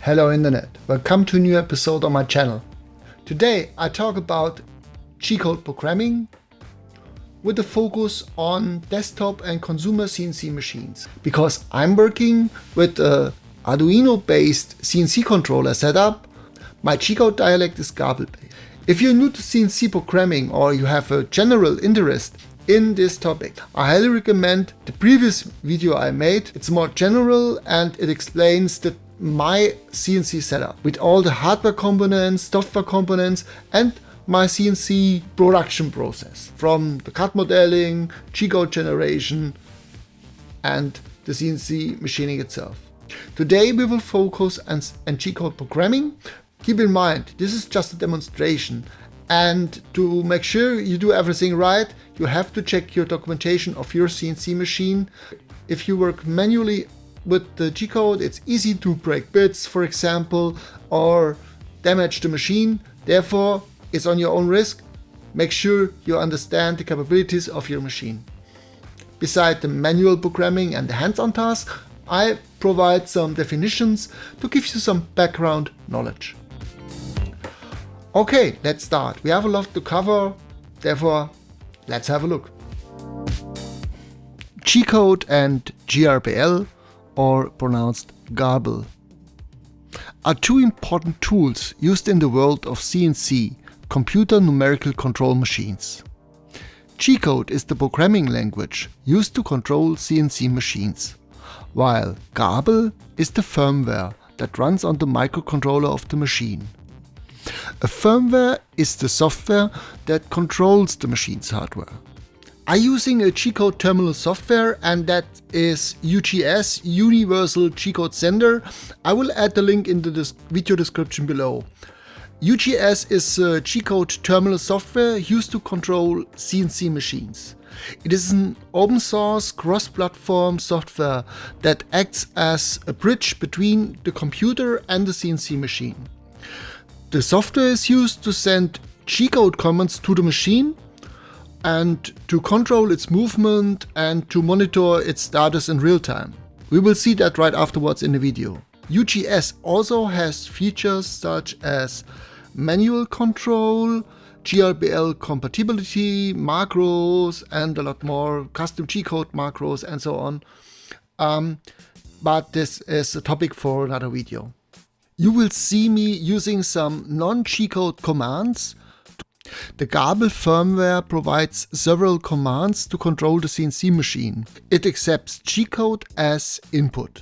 Hello Internet, welcome to a new episode on my channel. Today I talk about GCode Programming with a focus on desktop and consumer CNC machines. Because I'm working with a Arduino-based CNC controller setup, my GCode dialect is GRBL-based. If you're new to CNC programming or you have a general interest in this topic, I highly recommend the previous video I made. It's more general and it explains my CNC setup with all the hardware components, software components, and my CNC production process from the CAD modeling, G-code generation, and the CNC machining itself. Today we will focus on G-code programming. Keep in mind, this is just a demonstration, and to make sure you do everything right, you have to check your documentation of your CNC machine. If you work manually with the G-code, it's easy to break bits, for example, or damage the machine. Therefore, it's on your own risk. Make sure you understand the capabilities of your machine. Beside the manual programming and the hands-on tasks, I provide some definitions to give you some background knowledge. Okay, let's start. We have a lot to cover, therefore, let's have a look. G-code and GRBL, or pronounced GRBL, are two important tools used in the world of CNC, computer numerical control machines. G-code is the programming language used to control CNC machines, while GRBL is the firmware that runs on the microcontroller of the machine. A firmware is the software that controls the machine's hardware. I'm using a G-code terminal software, and that is UGS, Universal G-code Sender. I will add the link in the video description below. UGS is a G-code terminal software used to control CNC machines. It is an open source cross-platform software that acts as a bridge between the computer and the CNC machine. The software is used to send GCode commands to the machine and to control its movement and to monitor its status in real time. We will see that right afterwards in the video. UGS also has features such as manual control, GRBL compatibility, macros, and a lot more, custom G-code macros and so on. But this is a topic for another video. You will see me using some non-G-code commands. The GRBL firmware provides several commands to control the CNC machine. It accepts G-code as input.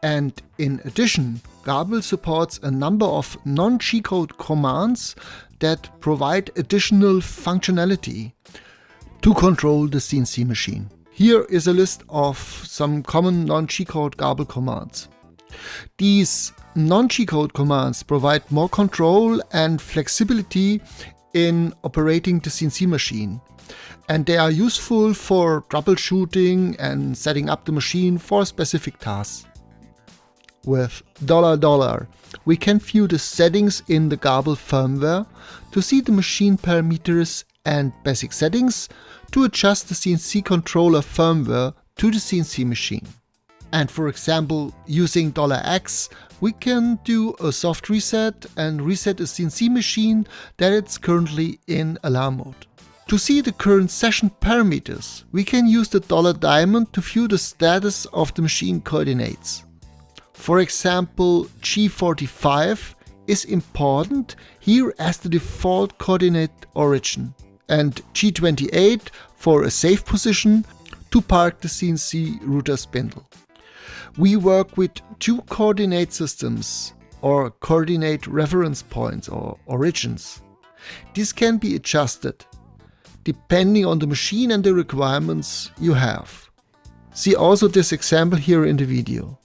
And in addition, GRBL supports a number of non-G-code commands that provide additional functionality to control the CNC machine. Here is a list of some common non-G-code GRBL commands. These non-G-code commands provide more control and flexibility in operating the CNC machine, and they are useful for troubleshooting and setting up the machine for specific tasks. With $, we can view the settings in the GRBL firmware to see the machine parameters and basic settings to adjust the CNC controller firmware to the CNC machine. And for example, using $X, we can do a soft reset and reset a CNC machine that it's currently in alarm mode. To see the current session parameters, we can use the $diamond to view the status of the machine coordinates. For example, G45 is important here as the default coordinate origin, and G28 for a safe position to park the CNC router spindle. We work with two coordinate systems, or coordinate reference points or origins. This can be adjusted depending on the machine and the requirements you have. See also this example here in the video.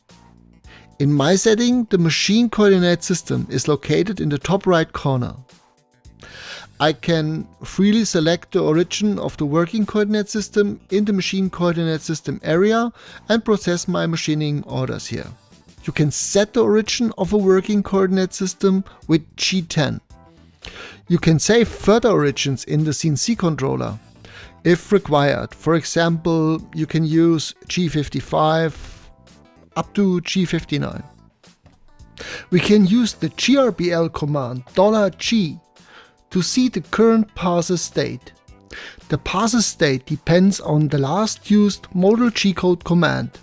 In my setting, the machine coordinate system is located in the top right corner. I can freely select the origin of the working coordinate system in the machine coordinate system area and process my machining orders here. You can set the origin of a working coordinate system with G10. You can save further origins in the CNC controller if required. For example, you can use G55 up to G59. We can use the GRBL command $G to see the current parser state. The parser state depends on the last used modal GCode command.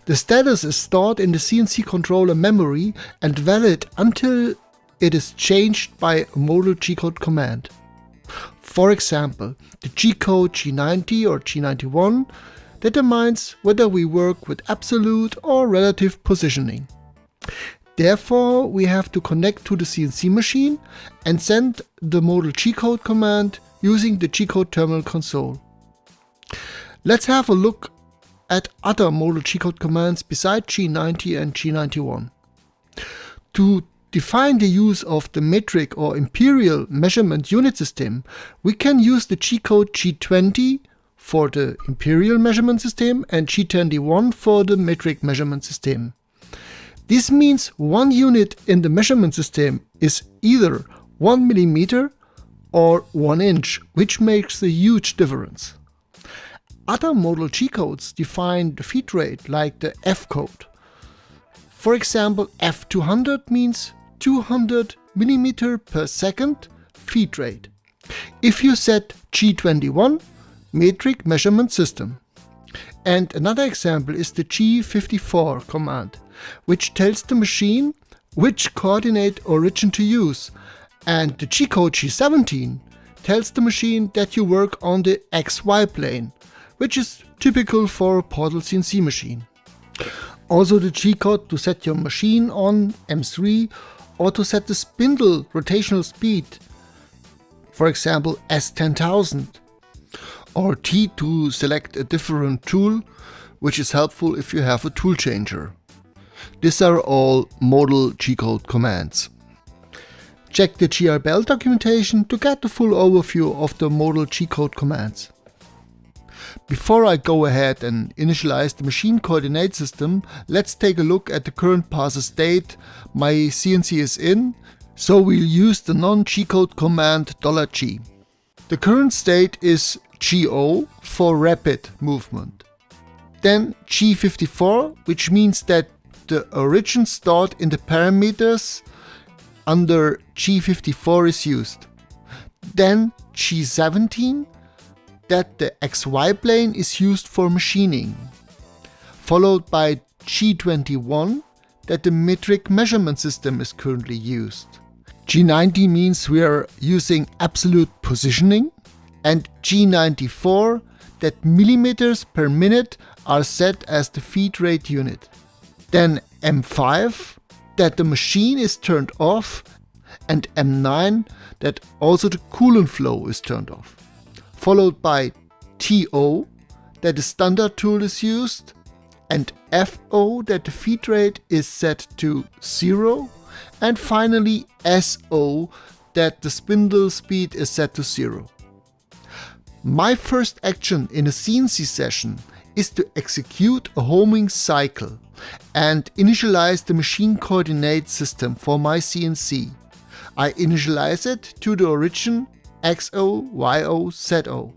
The status is stored in the CNC controller memory and valid until it is changed by a modal GCode command. For example, the GCode G90 or G91 determines whether we work with absolute or relative positioning. Therefore, we have to connect to the CNC machine and send the modal GCode command using the GCode terminal console. Let's have a look at other modal GCode commands besides G90 and G91. To define the use of the metric or imperial measurement unit system, we can use the GCode G20 for the imperial measurement system and G21 for the metric measurement system. This means one unit in the measurement system is either 1 mm or 1 inch, which makes a huge difference. Other modal G-codes define the feed rate, like the F code. For example, F200 means 200 mm per second feed rate. If you set G21, metric measurement system. And another example is the G54 command, which tells the machine which coordinate origin to use, and the G-code G17 tells the machine that you work on the XY plane, which is typical for a portal CNC machine. Also the G-code to set your machine on M3 or to set the spindle rotational speed, for example S10000, or T to select a different tool, which is helpful if you have a tool changer. These are all modal G-code commands. Check the GRBL documentation to get the full overview of the modal G-code commands. Before I go ahead and initialize the machine coordinate system, let's take a look at the current parser state my CNC is in, so we'll use the non-G-code command $G. The current state is GO for rapid movement. Then G54, which means that the origin stored in the parameters under G54 is used. Then G17, that the XY plane is used for machining. Followed by G21, that the metric measurement system is currently used. G90 means we are using absolute positioning, and G94 that millimeters per minute are set as the feed rate unit. Then M5 that the machine is turned off, and M9 that also the coolant flow is turned off. Followed by TO that the standard tool is used, and FO that the feed rate is set to 0, and finally SO that the spindle speed is set to 0. My first action in a CNC session is to execute a homing cycle and initialize the machine coordinate system for my CNC. I initialize it to the origin XO, YO, ZO.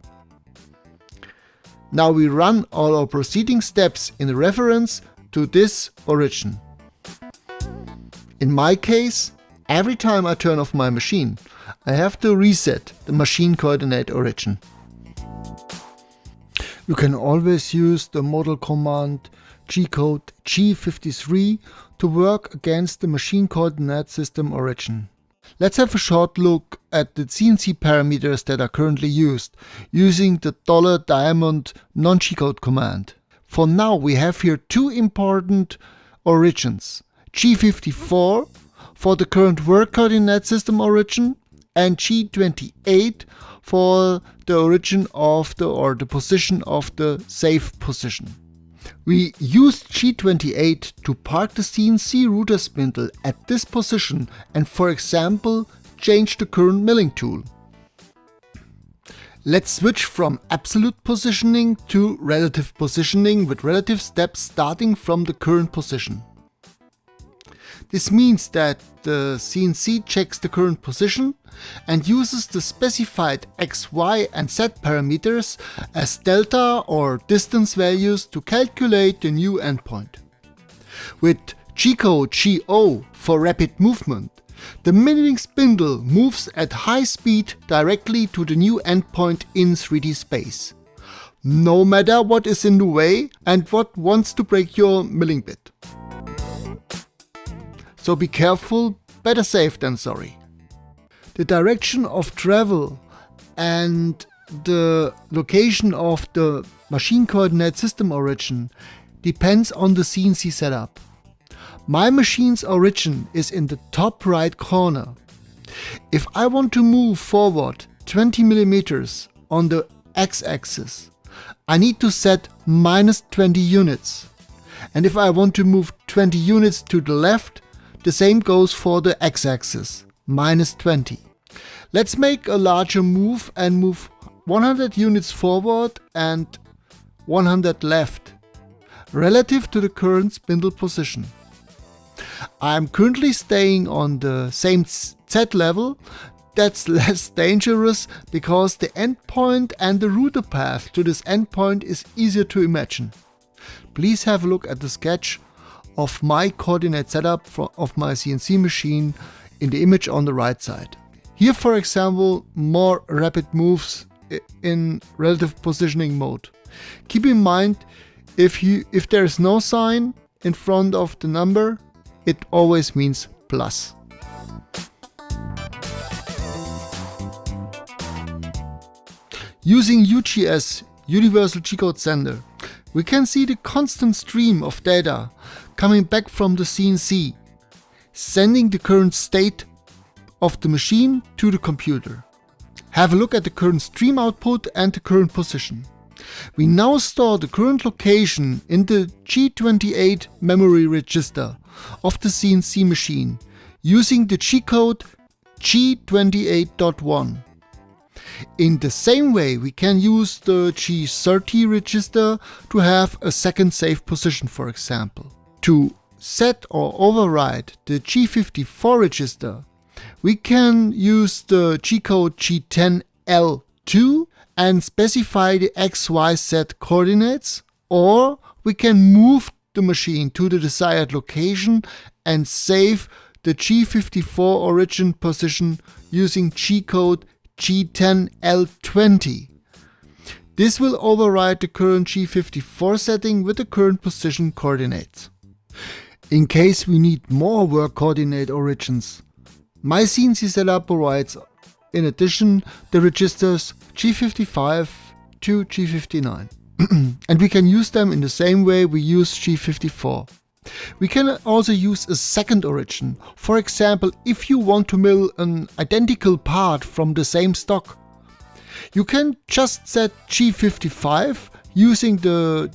Now we run all our proceeding steps in reference to this origin. In my case, every time I turn off my machine, I have to reset the machine coordinate origin. You can always use the modal command GCode G53 to work against the machine coordinate system origin. Let's have a short look at the CNC parameters that are currently used using the $diamond non-GCode command. For now we have here two important origins, G54 for the current work coordinate system origin and G28 for the origin of the position of the safe position. We used G28 to park the CNC router spindle at this position and, for example, change the current milling tool. Let's switch from absolute positioning to relative positioning with relative steps starting from the current position. This means that the CNC checks the current position and uses the specified X, Y and Z parameters as delta or distance values to calculate the new endpoint. With G-code GO for rapid movement. The milling spindle moves at high speed directly to the new endpoint in 3D space, no matter what is in the way and what wants to break your milling bit. So be careful, better safe than sorry. The direction of travel and the location of the machine coordinate system origin depends on the CNC setup. My machine's origin is in the top right corner. If I want to move forward 20 mm on the x-axis, I need to set -20 units. And if I want to move 20 units to the left, the same goes for the x-axis, -20. Let's make a larger move and move 100 units forward and 100 left, relative to the current spindle position. I am currently staying on the same Z level. That's less dangerous because the endpoint and the router path to this endpoint is easier to imagine. Please have a look at the sketch of my coordinate setup of my CNC machine in the image on the right side. Here, for example, more rapid moves in relative positioning mode. Keep in mind, if there is no sign in front of the number, it always means plus. Using UGS, Universal G-code Sender, we can see the constant stream of data coming back from the CNC, sending the current state of the machine to the computer. Have a look at the current stream output and the current position. We now store the current location in the G28 memory register of the CNC machine using the G-code G28.1. In the same way, we can use the G30 register to have a second safe position, for example. To set or override the G54 register, we can use the G-code G10L2 and specify the XYZ coordinates, or we can move the machine to the desired location and save the G54 origin position using G-code G10L20. This will override the current G54 setting with the current position coordinates. In case we need more work coordinate origins, my CNC setup provides in addition the registers G55 to G59. And we can use them in the same way we use G54. We can also use a second origin. For example, if you want to mill an identical part from the same stock, you can just set G55 using the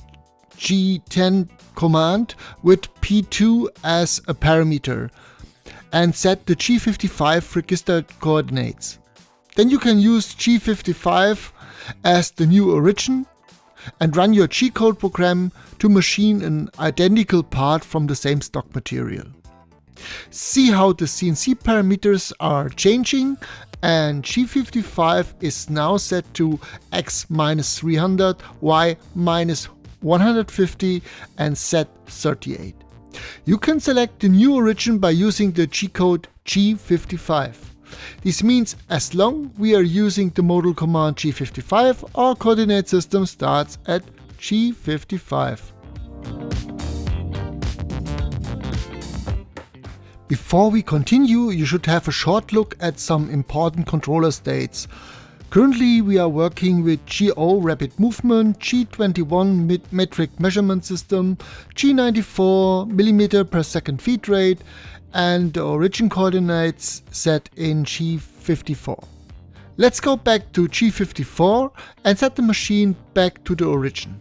G10 command with P2 as a parameter and set the G55 register coordinates. Then you can use G55 as the new origin and run your G-code program to machine an identical part from the same stock material. See how the CNC parameters are changing, and G55 is now set to X-300, Y-150 and Z38. You can select the new origin by using the G-code G55. This means as long we are using the modal command G55, our coordinate system starts at G55. Before we continue, you should have a short look at some important controller states. Currently we are working with GO rapid movement, G21 metric measurement system, G94 mm per second feed rate, and the origin coordinates set in G54. Let's go back to G54 and set the machine back to the origin.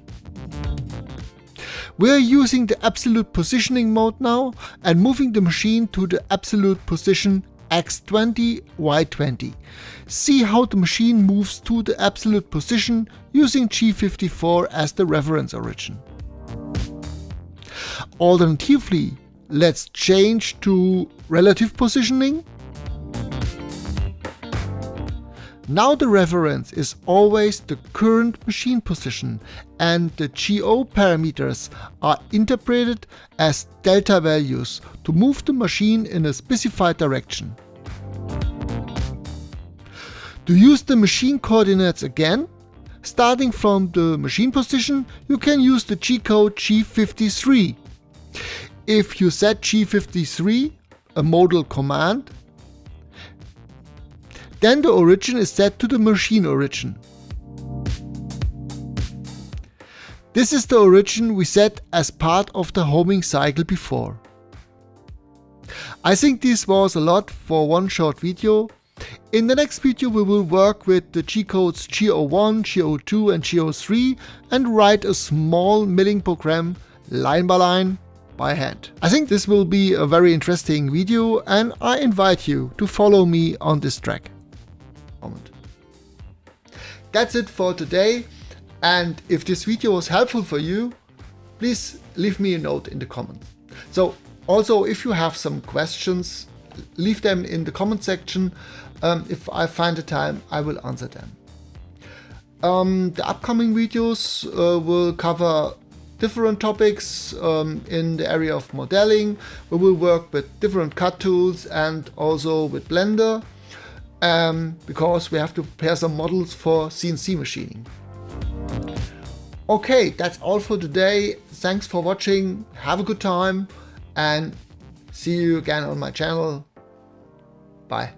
We are using the absolute positioning mode now and moving the machine to the absolute position X20, Y20. See how the machine moves to the absolute position using G54 as the reference origin. Alternatively, let's change to relative positioning. Now the reference is always the current machine position, and the GO parameters are interpreted as delta values to move the machine in a specified direction. To use the machine coordinates again, starting from the machine position, you can use the GCode G53. If you set G53, a modal command, then the origin is set to the machine origin. This is the origin we set as part of the homing cycle before. I think this was a lot for one short video. In the next video we will work with the G-codes G01, G02 and G03 and write a small milling program line by line by hand. I think this will be a very interesting video and I invite you to follow me on this track. That's it for today, and if this video was helpful for you, please leave me a note in the comments. So also if you have some questions, leave them in the comment section. If I find the time, I will answer them. The upcoming videos will cover different topics in the area of modeling. We will work with different CAD tools and also with Blender. Because we have to prepare some models for CNC machining. Okay, that's all for today. Thanks for watching, have a good time, and see you again on my channel. Bye.